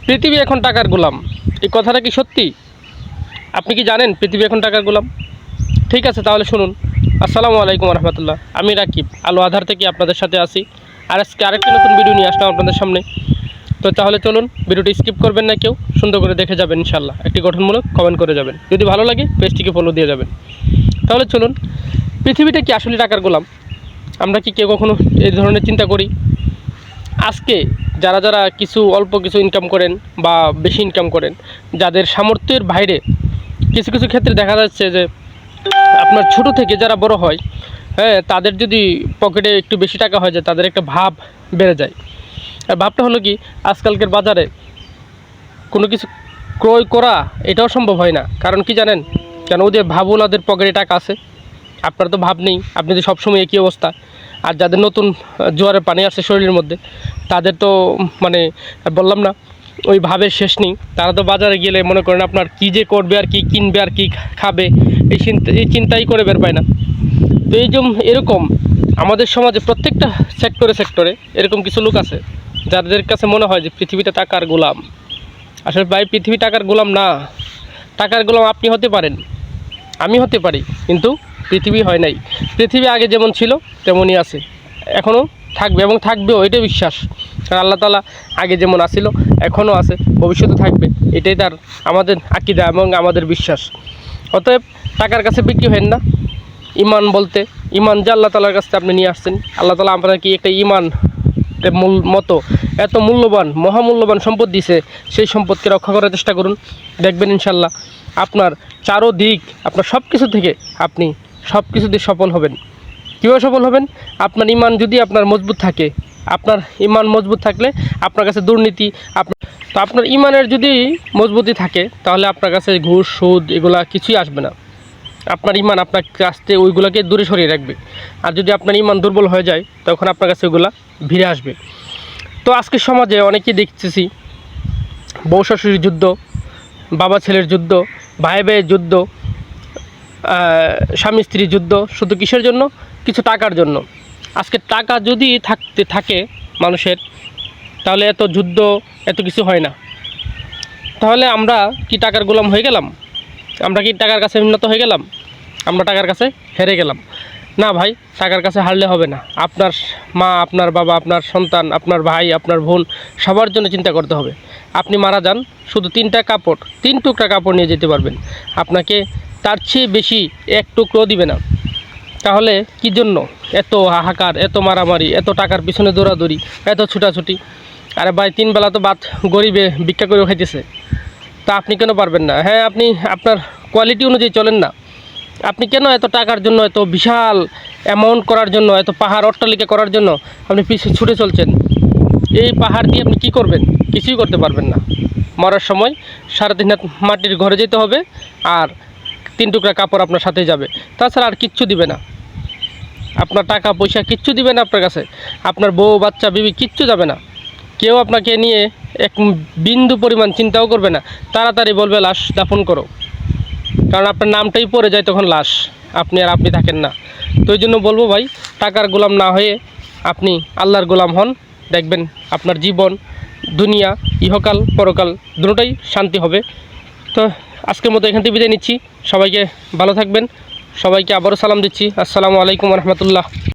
পৃথিবী এখন টাকার গোলাম, এই কথাটা কি সত্যি? আপনি কি জানেন পৃথিবী এখন টাকার গোলাম? ঠিক আছে, তাহলে শুনুন। আসসালামু আলাইকুম রহমতুল্লাহ। আমি রাকিব আলো আধার থেকে আপনাদের সাথে আসি। আর আজকে আরেকটি নতুন ভিডিও নিয়ে আসলাম আপনাদের সামনে। তো তাহলে চলুন, ভিডিওটি স্কিপ করবেন না, কেউ সুন্দর করে দেখে যাবেন ইনশাল্লাহ। একটি গঠনমূলক কমেন্ট করে যাবেন, যদি ভালো লাগে পেজটিকে ফলো দিয়ে যাবেন। তাহলে চলুন, পৃথিবীটা কি আসলে টাকার গোলাম? আমরা কি কেউ কখনো এই ধরনের চিন্তা করি? আজকে যারা যারা অল্প কিছু ইনকাম করেন বা বেশি ইনকাম করেন, যাদের সামর্থ্যের বাইরে কিছু কিছু ক্ষেত্রে দেখা যাচ্ছে যে আপনার ছোট থেকে যারা বড় হয়, হ্যাঁ, তাদের যদি পকেটে একটু বেশি টাকা হয়ে যায়, তাদের একটা ভাব বেড়ে যায়। আর ভাবটা হলো কি, আজকালকের বাজারে কোনো কিছু ক্রয় করা এটাও সম্ভব হয় না। কারণ কি জানেন? কেন? ওদের ওদের পকেটে টাকা আছে, আপনার তো ভাব নেই, আপনি তো সবসময় একই অবস্থা। আর যাদের নতুন জোয়ারের পানি আসছে শরীরের মধ্যে, তাদের তো মানে বললাম না, ওই ভাবের শেষ নেই। তারা তো বাজারে গেলে মনে করেন আপনার কী যে করবে আর কি কিনবে আর কি খাবে, এই চিন্তাই করে বের পায় না। তো এরকম আমাদের সমাজে প্রত্যেকটা সেক্টরে এরকম কিছু লোক আছে যাদের কাছে মনে হয় যে পৃথিবীটা টাকার গোলাম। আসলে ভাই, পৃথিবী টাকার গোলাম না। টাকার গোলাম আপনি হতে পারেন, আমি হতে পারি, কিন্তু পৃথিবী হয় নাই। পৃথিবী আগে যেমন ছিল তেমনই আছে, এখনও থাকবে এবং থাকবেও, এটাই বিশ্বাস। কারণ আল্লাহ তাআলা আগে যেমন আছিল এখনও আছে, ভবিষ্যতে থাকবে, এটাই আমাদের আকীদা এবং আমাদের বিশ্বাস। অতএব টাকার কাছে বিক্রি হেন না। ইমান বলতে, ইমান যে আল্লাহ তাআলার কাছে আপনি নিয়ে আসছেন, আল্লাহ তাআলা আপনাকে একটা ইমান মতো এত মূল্যবান মহামূল্যবান সম্পদ দিছে, সেই সম্পদকে রক্ষা করার চেষ্টা করুন। দেখবেন ইনশাল্লাহ আপনার চারোদিক, আপনার সব কিছু থেকে আপনি সব কিছুতে সফল হবেন। কীভাবে সফল হবেন? আপনার ইমান যদি আপনার মজবুত থাকে, আপনার ইমান মজবুত থাকলে আপনার কাছে দুর্নীতি তো আপনার ইমানের যদি মজবুতি থাকে, তাহলে আপনার কাছে ঘুষ সুদ এগুলা কিছুই আসবে না। আপনার ইমান আপনার কাছ থেকে ওইগুলোকে দূরে সরিয়ে রাখবে। আর যদি আপনার ইমান দুর্বল হয়ে যায়, তখন আপনার কাছে ওইগুলা ভিড়ে আসবে। তো আজকের সমাজে অনেকেই দেখতেছি বউ শাশুড়ির যুদ্ধ, বাবা ছেলের যুদ্ধ, ভাই ভাইয়ের যুদ্ধ, স্বামী স্ত্রীর যুদ্ধ। শুধু কিসের জন্য? কিছু টাকার জন্য। আজকে টাকা যদি থাকে মানুষের, তাহলে এত যুদ্ধ এত কিছু হয় না। তাহলে আমরা কি টাকার গোলাম হয়ে গেলাম? আমরা কি টাকার কাছে উন্নত হয়ে গেলাম? আমরা টাকার কাছে হেরে গেলাম? না ভাই, টাকার কাছে হারলে হবে না। আপনার মা, আপনার বাবা, আপনার সন্তান, আপনার ভাই, আপনার বোন, সবার জন্য চিন্তা করতে হবে। আপনি মারা যান, শুধু 3 টুকরা কাপড় নিয়ে যেতে পারবেন, আপনাকে তার চেয়ে বেশি এক টুকরো দিবে না। তাহলে কি জন্য এত হাহাকার, এত মারামারি, এত টাকার পিছনে দৌড়াদৌড়ি, এত ছুটাছুটি? আরে ভাই, 3 বেলা তো ভাত গরিবে ভিক্ষা করে খাইতেছে, তা আপনি কেন পারবেন না? হ্যাঁ, আপনি আপনার কোয়ালিটি অনুযায়ী চলেন না। আপনি কেন এত টাকার জন্য, এত বিশাল অ্যামাউন্ট করার জন্য, এত পাহাড় অট্টালিকা করার জন্য আপনি পিছিয়ে ছুটে চলছেন? এই পাহাড় দিয়ে আপনি কি করবেন? কিছুই করতে পারবেন না। মরার সময় 3.5 হাত মাটির ঘরে যেতে হবে, আর 3 টুকরা কাপড় আপনার সাথে যাবে, তাছাড়া আর কিচ্ছু দিবে না। আপনার টাকা পয়সা কিচ্ছু দিবে না আপনার কাছে, আপনার বউ বাচ্চা বিবি কিচ্ছু যাবে না। কেউ আপনাকে নিয়ে এক বিন্দু পরিমাণ চিন্তাও করবে না। তাড়াতাড়ি বলবে লাশ দাফন করো, কারণ আপনার নামটাই পড়ে যায় তখন লাশ, আপনি থাকেন না। তো এই জন্য বলবো ভাই, টাকার গোলাম না হয়ে আপনি আল্লাহর গোলাম হন। দেখবেন আপনার জীবন, দুনিয়া, ইহকাল পরকাল দুটোটাই শান্তি হবে। তো আজকের মতো এখান থেকে বিদায় নিচ্ছি। সবাইকে ভালো থাকবেন। সবাইকে আবারও সালাম দিচ্ছি। আসসালামু আলাইকুম রহমতুল্লাহ।